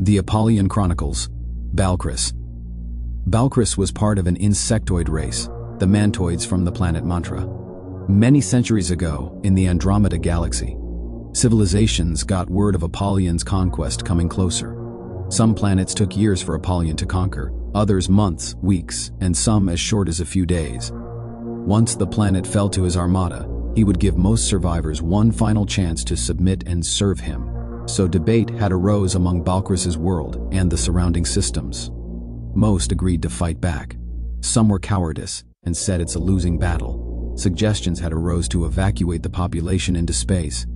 The Apollyon Chronicles, Baalkris. Baalkris was part of an insectoid race, the Mantoids from the planet Mantra. Many centuries ago, in the Andromeda Galaxy, civilizations got word of Apollyon's conquest coming closer. Some planets took years for Apollyon to conquer, others months, weeks, and some as short as a few days. Once the planet fell to his armada, he would give most survivors one final chance to submit and serve him. So debate had arose among Baalkris's world and the surrounding systems. Most agreed to fight back. Some were cowardice and said it's a losing battle. Suggestions had arose to evacuate the population into space.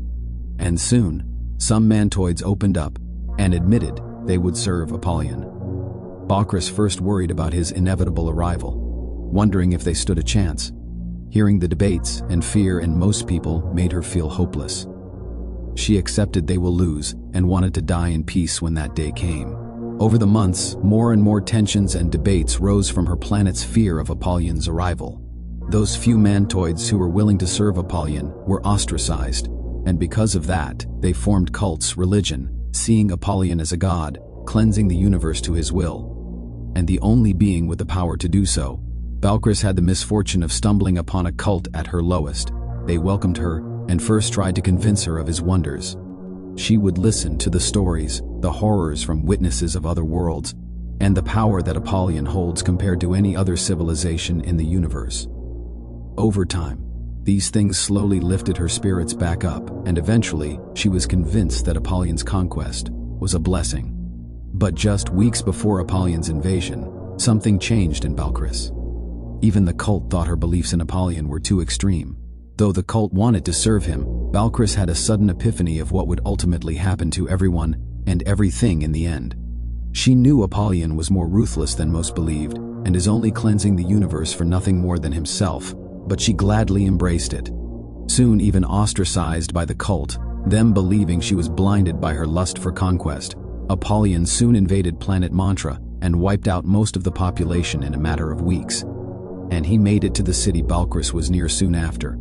And soon, some Mantoids opened up and admitted they would serve Apollyon. Baalkris first worried about his inevitable arrival, wondering if they stood a chance. Hearing the debates and fear in most people made her feel hopeless. She accepted they will lose and wanted to die in peace when that day came. Over the months, more and more tensions and debates rose from her planet's fear of Apollon's arrival. Those few Mantoids who were willing to serve Apollyon were ostracized, and because of that, they formed cults, religion, seeing Apollyon as a god, cleansing the universe to his will. And the only being with the power to do so, Baalkris had the misfortune of stumbling upon a cult at her lowest. They welcomed her and first tried to convince her of his wonders. She would listen to the stories, the horrors from witnesses of other worlds, and the power that Apollyon holds compared to any other civilization in the universe. Over time, these things slowly lifted her spirits back up, and eventually she was convinced that Apollon's conquest was a blessing. But just weeks before Apollon's invasion, something changed in Baalkris. Even the cult thought her beliefs in Apollyon were too extreme. Though the cult wanted to serve him, Baalkris had a sudden epiphany of what would ultimately happen to everyone and everything in the end. She knew Apollyon was more ruthless than most believed, and is only cleansing the universe for nothing more than himself, but she gladly embraced it. Soon even ostracized by the cult, them believing she was blinded by her lust for conquest, Apollyon soon invaded planet Mantra and wiped out most of the population in a matter of weeks. And he made it to the city Baalkris was near soon after.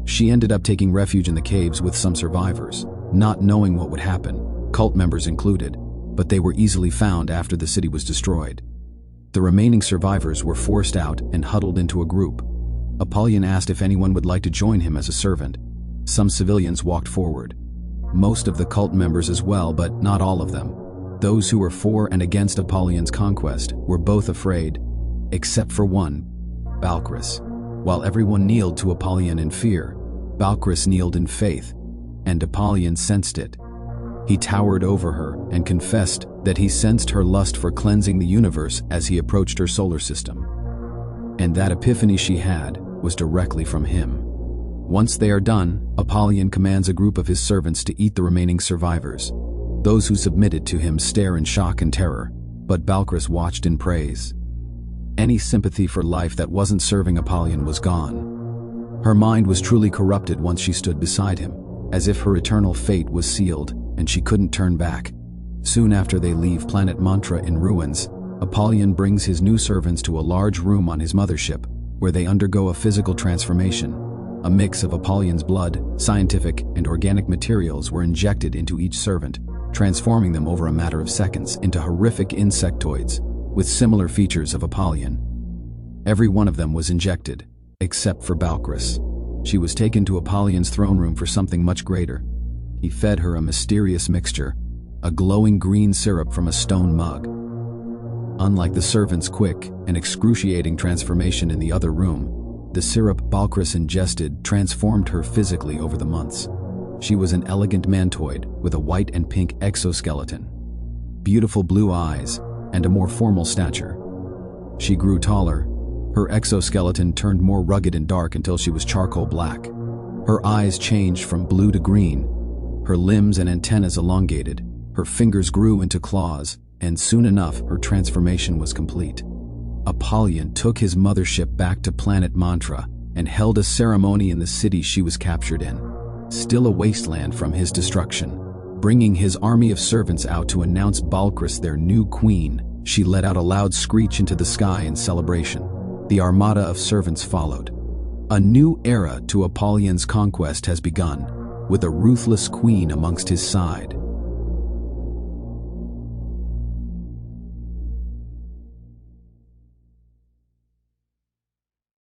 She ended up taking refuge in the caves with some survivors, not knowing what would happen, cult members included, but they were easily found after the city was destroyed. The remaining survivors were forced out and huddled into a group. Apollyon asked if anyone would like to join him as a servant. Some civilians walked forward. Most of the cult members as well, but not all of them. Those who were for and against Apollon's conquest were both afraid, except for one, Baalkris. While everyone kneeled to Apollyon in fear, Baalkris kneeled in faith, and Apollyon sensed it. He towered over her and confessed that he sensed her lust for cleansing the universe as he approached her solar system. And that epiphany she had was directly from him. Once they are done, Apollyon commands a group of his servants to eat the remaining survivors. Those who submitted to him stare in shock and terror, but Baalkris watched in praise. Any sympathy for life that wasn't serving Apollyon was gone. Her mind was truly corrupted once she stood beside him, as if her eternal fate was sealed and she couldn't turn back. Soon after they leave planet Mantra in ruins, Apollyon brings his new servants to a large room on his mothership, where they undergo a physical transformation. A mix of Apollon's blood, scientific, and organic materials were injected into each servant, transforming them over a matter of seconds into horrific insectoids, with similar features of Apollyon. Every one of them was injected, except for Baalkris. She was taken to Apollon's throne room for something much greater. He fed her a mysterious mixture, a glowing green syrup from a stone mug. Unlike the servant's quick and excruciating transformation in the other room, the syrup Baalkris ingested transformed her physically over the months. She was an elegant Mantoid with a white and pink exoskeleton, beautiful blue eyes, and a more formal stature. She grew taller. Her exoskeleton turned more rugged and dark until she was charcoal black. Her eyes changed from blue to green. Her limbs and antennas elongated. Her fingers grew into claws, and soon enough her transformation was complete. Apollyon took his mothership back to planet Mantra and held a ceremony in the city she was captured in, still a wasteland from his destruction. Bringing his army of servants out to announce Baalkris their new queen, she let out a loud screech into the sky in celebration. The armada of servants followed. A new era to Apollon's conquest has begun, with a ruthless queen amongst his side.